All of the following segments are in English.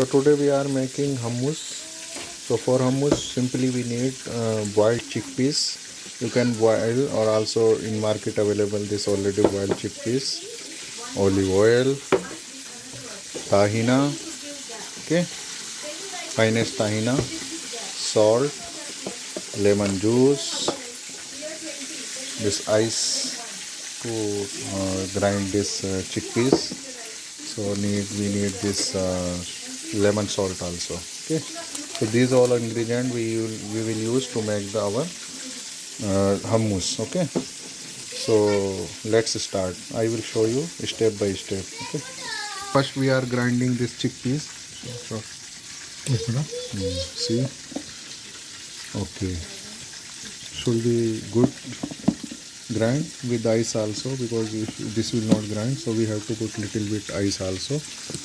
So today we are making hummus. So for hummus simply we need boiled chickpeas. You can boil or also in market available this already boiled chickpeas, olive oil, tahina, okay, finest tahina, salt, lemon juice, this ice to grind this chickpeas. So we need this lemon salt also. Okay, so these all ingredient we will use to make our hummus. Okay, so let's start. I will show you step by step. Okay, first we are grinding this chickpeas. See, okay, should be good grind with ice also, because if this will not grind, so we have to put little bit ice also,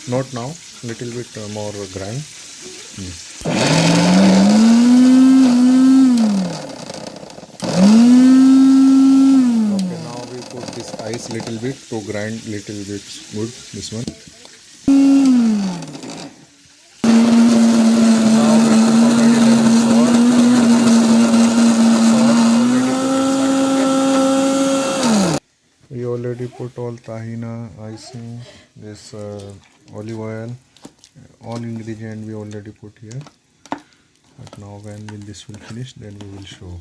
not now, little bit more grind. Okay, now we put this ice little bit to grind little bit good this one. We already put all tahina, icing, this olive oil, all ingredient we already put here. But now when this will finish, then we will show.